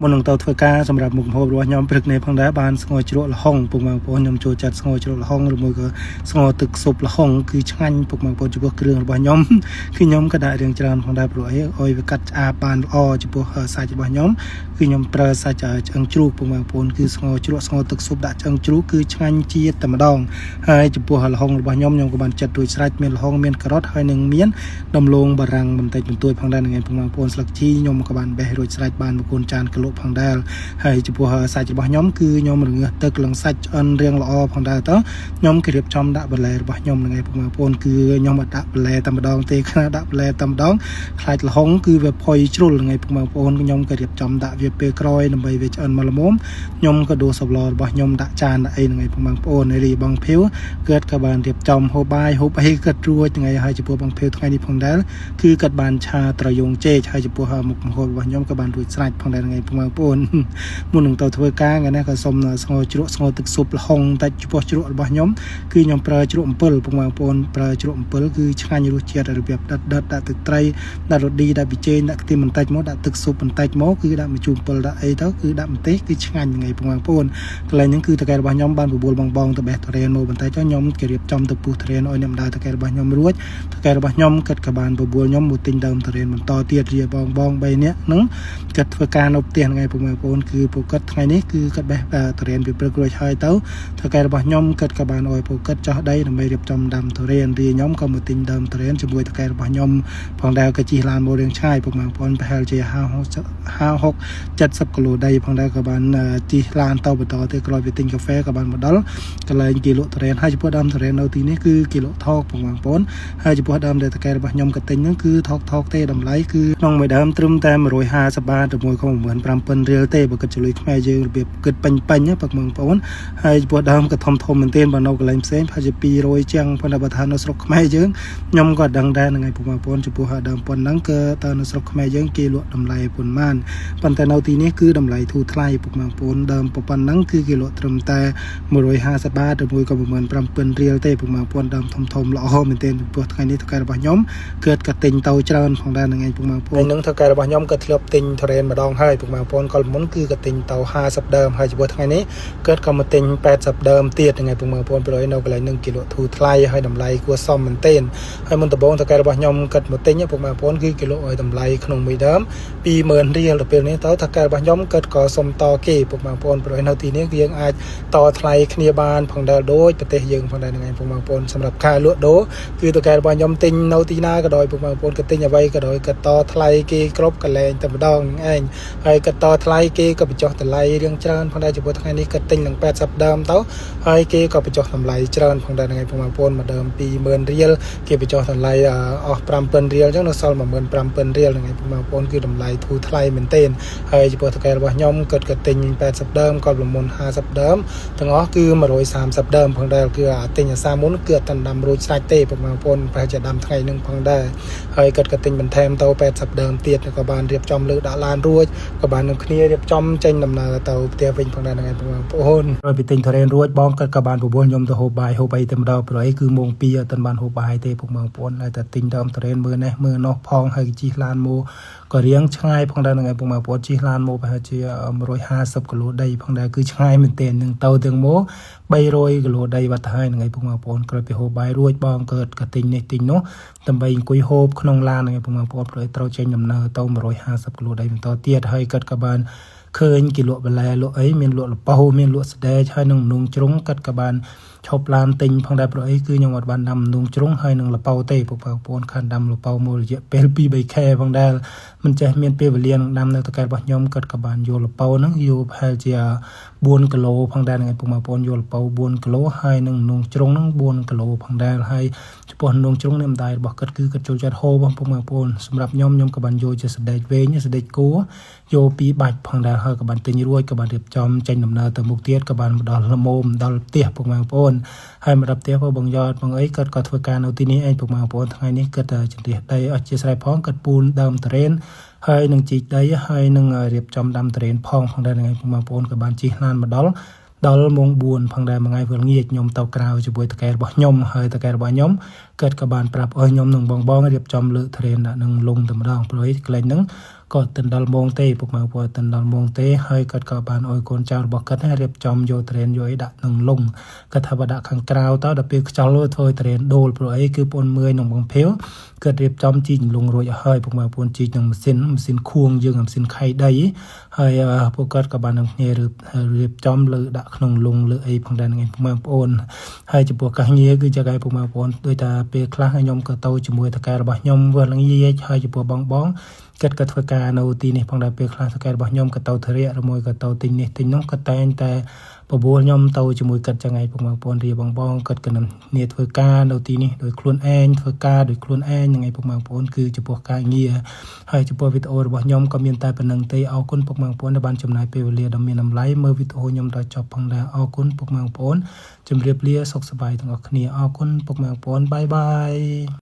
មុននឹងទៅធ្វើការសម្រាប់មុខម្ហូបរបស់ខ្ញុំព្រឹកនេះផងដែរបានស្ងោរជ្រក់ល្ហុងពុកម៉ែបងប្អូនខ្ញុំចូលចិត្តស្ងោរជ្រក់ល្ហុងឬមួយក៏ស្ងោរទឹកស៊ុបល្ហុងគឺឆ្ងាញ់ពុកម៉ែបងប្អូនចំពោះគ្រឿងរបស់ខ្ញុំគឺខ្ញុំក៏ដាក់រៀងច្រើនផងដែរព្រោះអីឲ្យវាកាត់ឆ្អាបបានល្អចំពោះសាច់របស់ខ្ញុំគឺខ្ញុំប្រើសាច់ឆ្អឹងជ្រូកពុកម៉ែបងប្អូនគឺស្ងោរជ្រក់ស្ងោរទឹកស៊ុបដាក់ឆ្អឹងជ្រូកគឺឆ្ងាញ់ជាតិតែម្ដងហើយចំពោះល្ហុងរបស់ខ្ញុំក៏បានចាត់រួចស្រេចមានល្ហុងមានការ៉ុតហើយនឹងមានដំឡូងបារាំងបន្តិចបន្តួចផងដែរហ្នឹងឯងពុកម៉ែបងប្អូនស្លឹកជីខ្ញុំក៏បានបេះរួចស្រេចបានមួយកូនចានគីឡូផងដែរហើយចំពោះសាច់របស់ខ្ញុំគឺខ្ញុំរងាស់ទឹកឡើងសាច់ឆ្អិនរៀងល្អផងដែរតើខ្ញុំគេរៀបចំដាក់បន្លែរបស់ខ្ញុំហ្នឹងឯងបងប្អូនគឺខ្ញុំអត់ដាក់បន្លែតែម្ដងទេគ្រាន់ដាក់បន្លែតែម្ដងខ្លាចល្ហុងគឺវាផុយជ្រុលហ្នឹងឯងបងប្អូនខ្ញុំក៏រៀបចំដាក់វាពេលក្រោយដើម្បីវាឆ្អិនមកល្មមខ្ញុំក៏ដួសសប្លរបស់ខ្ញុំដាក់ចានដាក់អីហ្នឹងឯងបងប្អូនរីបងភៀវគាត់ក៏បានរៀបចំហូបបាយហូបអីគាត់រួចថ្ងៃហើយចំពោះបងភៀវថ្ងៃនេះផងដែរគឺគាត់បានឆាត្រយងចេកហើយចំពោះមុខម្ហូបរបស់ខ្ញុំក៏បានរួចស្រេចផងដែរហ្នឹងឯងបងប្អូនមុននឹងទៅធ្វើការថ្ងៃនេះក៏សូមស្ងោរជ្រក់ស្ងោរទឹកស៊ុបល្ហុងតែចំពោះជ្រក់របស់ខ្ញុំគឺខ្ញុំប្រើជ្រក់អំពិលបងប្អូនប្រើជ្រក់អំពិលគឺឆ្ងាញ់រសជាតិរបៀបដិតដាក់ទឹកត្រីដាក់រ៉ូឌីដាក់ប៊ីចេងដាក់ខ្ទឹមបន្តិចមកដាក់ទឹកស៊ុបបន្តិចមកគឺដាក់ម្ជូរអំពិលដាក់អីទៅគឺដាក់ម្ទេសគឺឆ្ងាញ់ហ្នឹងឯងបងប្អូនកន្លែងហ្នឹងគឺតកែរបស់ខ្ញុំបានបបួលបងទៅបេះទុរេនមកបន្តិចទៅខ្ញុំគេរៀបចំទៅពុះទុរេនឲ្យអ្នកម្ដាយតកែរបស់ខ្ញុំរួចតកែរបស់ខ្ញុំគាត់ក៏បានបបួលខ្ញុំមកទិញដើមទុរេនបន្តទៀតរៀបង3នាក់ហ្នឹងគាត់ធ្វើការនៅផ្ទះហ្នឹងឯងបងប្អូនគឺពួកគាត់ថ្ងៃនេះគឺគាត់បេះទុរេនពីព្រឹករួចហើយទៅតកែរបស់ខ្ញុំគាត់ក៏បានឲ្យពួកគាត់ចោះដីដើម្បីរៀបចំដាំទុរេនរីខ្ញុំក៏មកទិញដើមទុរេនជាមួយតកែរបស់ខ្ញុំផងដែរក៏ជិះឡានមករៀងឆ្ងាយបងប្អូនប្រហែលជា50 70គីឡូដីផងដែរក៏បានជិះឡានទៅបន្តទៅក្រោយពីទិញកាហ្វេក៏បានមកដល់កន្លែងគេលក់ទុរេនហើយចំពោះដើមទុរេននៅទីនេះគឺគេលក់ថោកបងប្អូនហើយចំពោះដើមដែលតកែរបស់ខ្ញុំក៏ទិញហ្នឹងគឺថោកទេតម្លៃគឺក្នុងមួយដើមត្រឹមតែ150បាតទៅ 1.75 រៀលទេបើគិតជាលុយខ្មែរយើងរបៀបគិតពេញបងប្អូនហើយចំពោះដើមក៏ធំមែនទែនបើនៅកន្លែងផ្សេងប្រហែលជា200ជាងប៉ុន្តែបើថានៅស្រុកខ្មែរយើងខ្ញុំក៏ដឹងដែរហ្នឹងឯងបងប្អូនចំពោះដើមប៉ុណ្ណឹងក៏តើនៅស្រុកខ្មែរយើងគេលក់តម្លៃប៉ុន្មានប៉ុន្តែនៅទីនេះគឺតម្លៃធូរថ្លៃបងប្អូនដើមប៉ុណ្ណឹងគឺគេលក់ត្រឹមតែ150បាតទៅ 1.75 រៀលទេបងប្អូនដើមធំល្អមែនទែនចំពោះថ្ងៃនេះថៅកែរបស់ខ្ញុំគាត់ក៏ទិញទៅច្រើនផងដែរហ្នឹងឯងបងប្អូនហ្នឹងថៅកែរបស់ខ្ញុំក៏ធ្លាប់ទិញទុរេនម្ដងហើយបងប្អូនក៏មុនគឺក៏ទិញទៅ50ដើមហើយចំពោះថ្ងៃនេះគាត់ក៏មកទិញ80ដើមទៀតហ្នឹងឯងបងប្អូនព្រោះនៅកន្លែងហ្នឹងគេលក់ធូរថ្លៃហើយតម្លៃគួរសមមែនទែនហើយមុនដំបូងថៅកែរបស់ខ្ញុំគាត់មកទិញបងប្អូនគឺគេលក់ឲ្យតម្លៃក្នុងមួយដើម20000រៀលដល់ពេលនេះទៅថៅកែរបស់ខ្ញុំគាត់ក៏សុំតគេបងប្អូនព្រោះនៅទីនេះយើងអាចតថ្លៃគ្នាបានផងដែរដូចប្រទេសយើងផងដែរហ្នឹងឯងបងប្អូនសម្រាប់ការលក់ដូរគឺថៅកែរបស់ខ្ញុំទិញនៅទីណាក៏ដោយបងប្អូនក៏ទិញអ្វីក៏ដោយក៏តថ្លៃគេគ្រប់កន្លែងតែម្ដងឯងហើយក៏តថ្លៃគេក៏បញ្ចុះតម្លៃរៀងច្រើនផងដែរចំពោះថ្ងៃនេះក៏ទិញនឹង80ដើមទៅហើយគេក៏បញ្ចុះតម្លៃច្រើនផងដែរហ្នឹងឯងបងប្អូនមួយដើម20000រៀលគេបញ្ចុះតម្លៃអស់5000រៀលអញ្ចឹងនៅសល់15000រៀលហ្នឹងឯងបងប្អូនគឺតម្លៃធូរថ្លៃមែនទែនហើយចំពោះថៅកែរបស់ខ្ញុំគាត់ក៏ទិញ80ដើមគាត់ប្រមុន50ដើមទាំងអស់គឺ130ដើមផងដែរគឺទិញអាសាមុនគឺអត់តាន់ដាំរួចស្រេចទេបងប្អូនប្រហែលជាដាំថ្ងៃនឹងផងដែរហើយគាត់ក៏ទិញបន្ថែមទៅ80ដើមទៀតក៏បានរៀបចំលើដាក់ឡានរួចក៏បាននឹងគ្នារៀបចំចេញដំណើរទៅផ្ទះវិញផងដែរហ្នឹងឯងបងប្អូនហើយពីទិញទុរេនរួចបងគាត់ក៏បានបបួលខ្ញុំទៅហូបបាយហូបអីតែម្ដងព្រោះអីគឺម៉ោង2អត់ទាន់បានហូបបាយទេបងប្អូនហើយតែទិញដើមទុរេនមើលនេះមើលនោះផងហើយជិះឡានមកក៏រៀងឆ្ងាយផងដែរហ្នឹងឯងបងប្អូនជិះឡានមកប្រហែលជា150គីឡូដីផងដែរគឺឆ្ងាយមែនទែននឹងទៅទាំងមក300គីឡូដីបាត់ទៅហើយហ្នឹងឯងបងប្អូនក្រោយពីហូបបាយរួចបងក៏ទិញនេះទិញនោះដើម្បីអង្គុយហូបក្នុងឡានហ្នឹងឯងបងប្អូនព្រោះត្រូវចេញដំណើរទៅ150គីឡូដីបន្តទៀតហើយគាត់ក៏បានឃើញគេលក់បន្លែលក់អីមានលក់លប៉ោមានលក់ស្ដេចហើយនឹងនំជ្រុងគាត់ក៏បានឈប់ឡានទិញផងដែរព្រោះអីគឺខ្ញុំអត់បានដាំនំជ្រុងហើយនឹងលប៉ោទេបងប្អូនខានដាំលប៉ោមួយរយៈពេល 2-3 ខែផងដែរមិនចេះមានពេលវេលានឹងដាំនៅតកែរបស់ខ្ញុំគាត់ក៏បានយកលប៉ោហ្នឹងយកប្រហែលជា4គីឡូផងដែរហ្នឹងបងប្អូនយកលប៉ោ4គីឡូហើយនឹងនំជ្រុងហ្នឹង4គីឡូផងដែរហើយចំពោះនំជ្រុងនេះម្ដាយរបស់គាត់គឺគាត់ចូលចិត្តហូបបងប្អូនសម្រាប់ខ្ញុំក៏បានយកជាស្ដេចវែងស្ដេចគោយក2បាច់ផងដែរហើយក៏បានទិញរួចក៏បានរៀបចំចេញដំណើរទៅមុខទៀតក៏បានមកដល់ល្មមដល់ផ្ទះបងប្អូនហើយមកដល់ផ្ទះបងយ៉តបងអីគាត់ក៏ធ្វើការនៅទីនេះឯងបងប្អូនថ្ងៃនេះគាត់ជំនះដីអស់ជាស្រ័យផងគាត់ពូនដើមទុរេនហើយនឹងជីកដីហើយនឹងរៀបចំដាំទុរេនផងដែរហ្នឹងឯងបងប្អូនក៏បានជិះឡានមកដល់ម៉ោង4ផងដែរមួយថ្ងៃពេលល្ងាចខ្ញុំទៅក្រៅជាមួយតកែរបស់ខ្ញុំហើយតកែរបស់ខ្ញុំគាត់ក៏បានប្រាប់ឲ្យខ្ញុំនឹងបងរៀបចំលើទុរេនដាក់នឹងលងតែម្ដងព្រោះឯកន្លែងហ្នឹង ก็ตันดอลมงเตพวกมาพอตันดอลมงเตให้กัดกับบานออยโกนเจ้าบอกกัดให้เรียบจอมโยเทรนโยไอดะหนึ่งลงกัดทับดะขังกราวเต้าดับเบิลจอลโลทอยเทรนโดลโปรไอคือปนเมื่อยหนุ่มบังเพลเกิดเรียบจอมจีนลงโรยให้พวกมาปนจีนหนึ่งมันสินควงยืงมันสินไข่ได้ให้พวกกัดกับบานหนึ่งเนี่ยหรือเรียบจอมเลยดะขนมลงเลยไอพังแดนไงพวกมาปนให้จะพวกกันเงี้ยคือจะไงพวกมาปนโดยแต่เปคลาให้ยมก็เต้าจมวยตะการระบายยมเวลังเยี่ยให้จะพวกบ้องเกิดทวการเอาตีนี่พังได้เปคลาสกายบ่ยอมกับเตาเทเรียระมวยกับเตาติงนี่ติงน้องกับแต่ปบัวยอมเตาจมวยกัดจังไงพวกบางปนเรียบองกัดกันเนี่ยทวการเอาตีนี่โดยคลุนแอนทวการโดยคลุนแอนยังไงพวกบางปนคือจะพวกกายเงียให้จะพวกวิดีโอบ่ยอมก็มีแต่เป็นหนึ่งตีเอาคุณพวกบางปนในบ้านจำนายเปเรียดมีน้ำไหลเมื่อวิดีโอยอมได้จบพังได้เอาคุณพวกบางปนจำเรียบเรียสุขสบายทั้งออกเนียเอาคุณพวกบางปนบาย